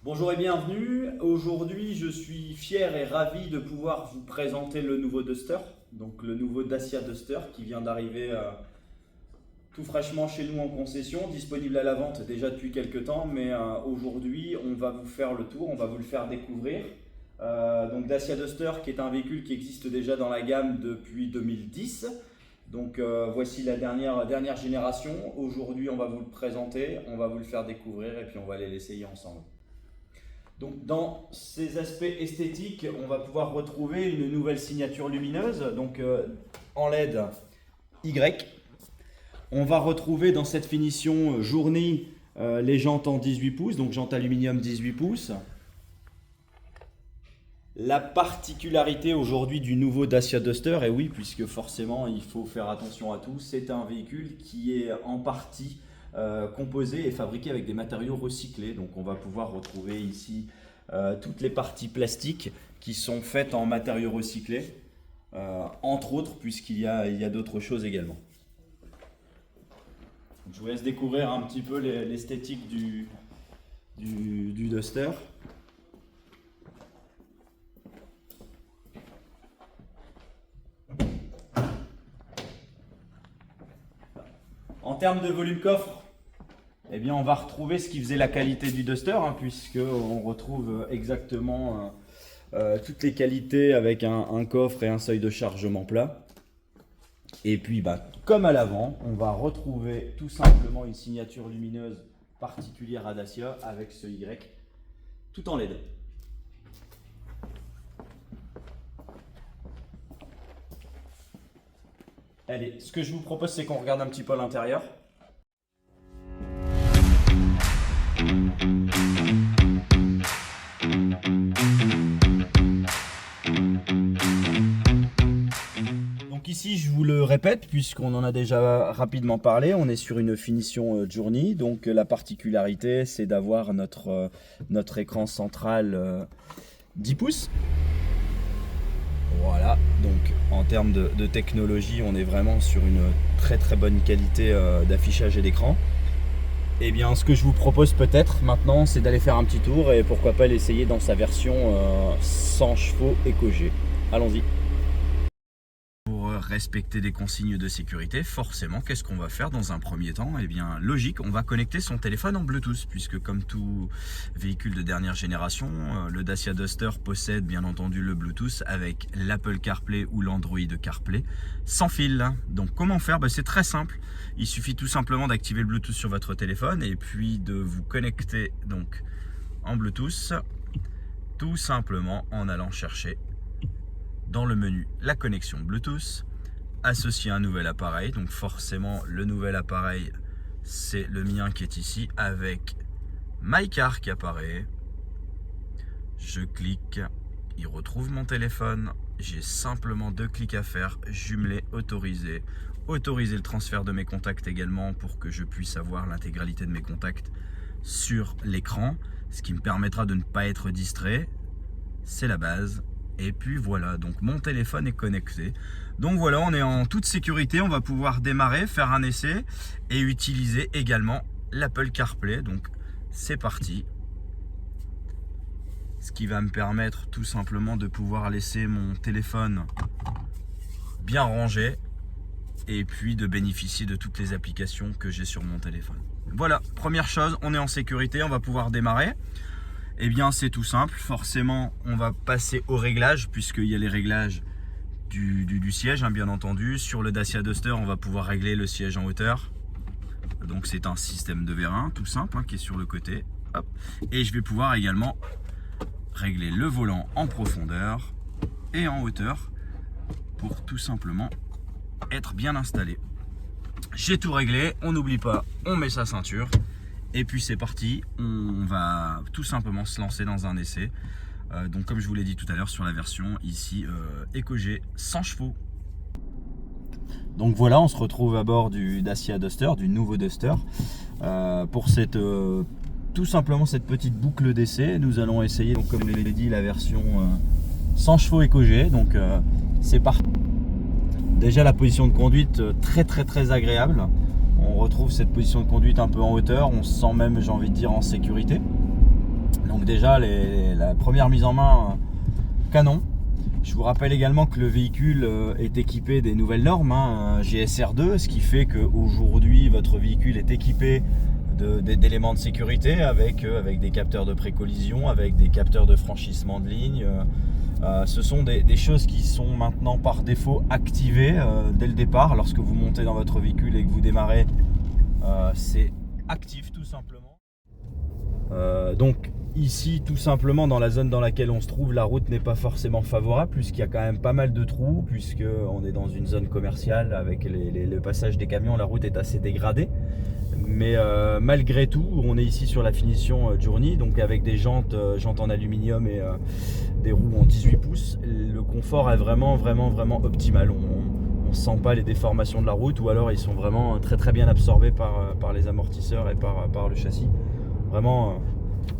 Bonjour et bienvenue. Aujourd'hui, je suis fier et ravi de pouvoir vous présenter le nouveau Duster, donc le nouveau Dacia Duster qui vient d'arriver tout fraîchement chez nous en concession, disponible à la vente déjà depuis quelques temps, mais aujourd'hui, on va vous faire le tour, on va vous le faire découvrir. Donc Dacia Duster qui est un véhicule qui existe déjà dans la gamme depuis 2010. Donc voici la dernière génération. Aujourd'hui, on va vous le présenter, on va vous le faire découvrir et puis on va aller l'essayer ensemble. Donc dans ces aspects esthétiques, on va pouvoir retrouver une nouvelle signature lumineuse, donc en LED Y. On va retrouver dans cette finition Journey les jantes en 18 pouces, donc jantes aluminium 18 pouces. La particularité aujourd'hui du nouveau Dacia Duster, et oui, puisque forcément il faut faire attention à tout, c'est un véhicule qui est en partie composé et fabriqué avec des matériaux recyclés. Donc on va pouvoir retrouver ici toutes les parties plastiques qui sont faites en matériaux recyclés, entre autres, puisqu'il y a d'autres choses également. Donc, je vous laisse découvrir un petit peu l'esthétique du Duster. En termes de volume coffre, eh bien, on va retrouver ce qui faisait la qualité du Duster, puisqu'on retrouve exactement toutes les qualités avec un coffre et un seuil de chargement plat. Et puis, comme à l'avant, on va retrouver tout simplement une signature lumineuse particulière à Dacia avec ce Y tout en LED. Allez, ce que je vous propose, c'est qu'on regarde un petit peu à l'intérieur. Donc ici, je vous le répète, puisqu'on en a déjà rapidement parlé, on est sur une finition Journey. Donc la particularité, c'est d'avoir notre écran central 10 pouces. Voilà, donc en termes de technologie, on est vraiment sur une très très bonne qualité d'affichage et d'écran. Et bien, ce que je vous propose peut-être maintenant, c'est d'aller faire un petit tour et pourquoi pas l'essayer dans sa version 100 chevaux EcoG. Allons-y. Pour respecter des consignes de sécurité, forcément, qu'est-ce qu'on va faire dans un premier temps? Eh bien, logique, on va connecter son téléphone en Bluetooth, puisque comme tout véhicule de dernière génération, le Dacia Duster possède bien entendu le Bluetooth avec l'Apple CarPlay ou l'Android CarPlay sans fil. Donc comment faire? C'est très simple, il suffit tout simplement d'activer le Bluetooth sur votre téléphone et puis de vous connecter donc en Bluetooth, tout simplement en allant chercher dans le menu la connexion Bluetooth, associer un nouvel appareil. Donc forcément le nouvel appareil, c'est le mien qui est ici avec MyCar qui apparaît. Je clique, il retrouve mon téléphone. J'ai simplement 2 clics à faire: jumeler, autoriser le transfert de mes contacts également pour que je puisse avoir l'intégralité de mes contacts sur l'écran, ce qui me permettra de ne pas être distrait. C'est la base. Et puis voilà, donc mon téléphone est connecté. Donc voilà, on est en toute sécurité, on va pouvoir démarrer, faire un essai et utiliser également l'Apple CarPlay. Donc c'est parti. Ce qui va me permettre tout simplement de pouvoir laisser mon téléphone bien rangé et puis de bénéficier de toutes les applications que j'ai sur mon téléphone. Voilà, première chose, on est en sécurité, on va pouvoir démarrer. Eh bien, c'est tout simple. Forcément, on va passer aux réglages, puisqu'il y a les réglages du siège, bien entendu. Sur le Dacia Duster, on va pouvoir régler le siège en hauteur. Donc, c'est un système de vérin, tout simple, qui est sur le côté. Hop. Et je vais pouvoir également régler le volant en profondeur et en hauteur pour tout simplement être bien installé. J'ai tout réglé. On n'oublie pas, on met sa ceinture. Et puis c'est parti, on va tout simplement se lancer dans un essai. Donc comme je vous l'ai dit tout à l'heure sur la version ici EcoG 100 chevaux. Donc voilà, on se retrouve à bord du Dacia Duster, du nouveau Duster. Pour tout simplement cette petite boucle d'essai, nous allons essayer, donc, comme je l'ai dit, la version 100 chevaux EcoG. Donc c'est parti. Déjà la position de conduite très agréable. On retrouve cette position de conduite un peu en hauteur, on se sent même, j'ai envie de dire, en sécurité. Donc déjà la première mise en main canon. Je vous rappelle également que le véhicule est équipé des nouvelles normes GSR2, ce qui fait qu'aujourd'hui votre véhicule est équipé d'éléments de sécurité avec des capteurs de précollision, avec des capteurs de franchissement de ligne. Ce sont des choses qui sont maintenant par défaut activées dès le départ. Lorsque vous montez dans votre véhicule et que vous démarrez, c'est actif tout simplement. Donc ici, tout simplement, dans la zone dans laquelle on se trouve, la route n'est pas forcément favorable puisqu'il y a quand même pas mal de trous, puisqu'on est dans une zone commerciale avec le passage des camions, la route est assez dégradée. Mais malgré tout, on est ici sur la finition Journey, donc avec des jantes en aluminium et des roues en 18 pouces. Le confort est vraiment optimal. On ne sent pas les déformations de la route, ou alors ils sont vraiment très bien absorbés par les amortisseurs et par le châssis. Vraiment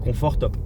confort top.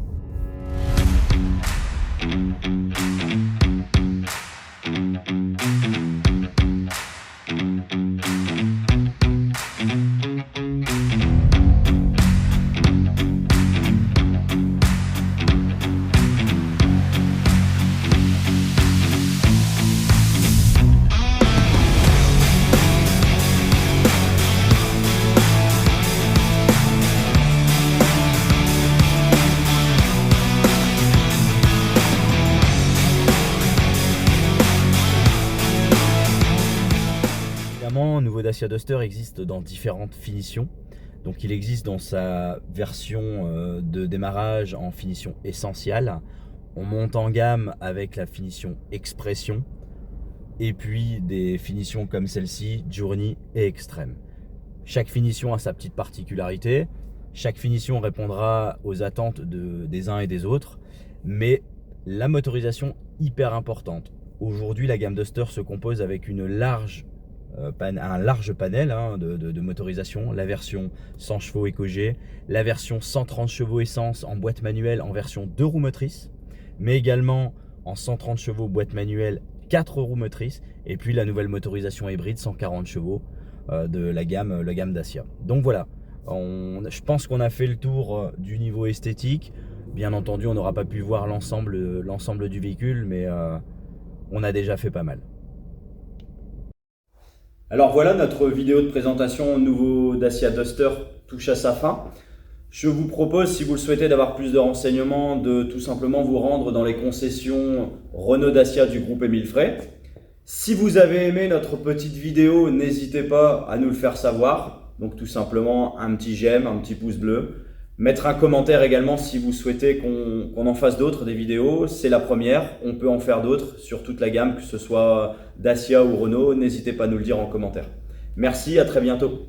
Le nouveau Dacia Duster existe dans différentes finitions. Donc il existe dans sa version de démarrage en finition essentielle. On monte en gamme avec la finition Expression. Et puis des finitions comme celle-ci, Journey et Extreme. Chaque finition a sa petite particularité. Chaque finition répondra aux attentes des uns et des autres. Mais la motorisation hyper importante. Aujourd'hui, la gamme Duster se compose avec un large panel de motorisation, la version 100 chevaux EcoG, la version 130 chevaux essence en boîte manuelle en version 2 roues motrices, mais également en 130 chevaux boîte manuelle 4 roues motrices, et puis la nouvelle motorisation hybride 140 chevaux de la gamme Dacia. Donc voilà, je pense qu'on a fait le tour du niveau esthétique. Bien entendu, on n'aura pas pu voir l'ensemble du véhicule, mais on a déjà fait pas mal. Alors voilà, notre vidéo de présentation nouveau Dacia Duster touche à sa fin. Je vous propose, si vous le souhaitez, d'avoir plus de renseignements, de tout simplement vous rendre dans les concessions Renault Dacia du groupe Émile Frey. Si vous avez aimé notre petite vidéo, n'hésitez pas à nous le faire savoir. Donc tout simplement un petit j'aime, un petit pouce bleu. Mettre un commentaire également si vous souhaitez qu'on en fasse d'autres, des vidéos. C'est la première, on peut en faire d'autres sur toute la gamme, que ce soit Dacia ou Renault. N'hésitez pas à nous le dire en commentaire. Merci, à très bientôt.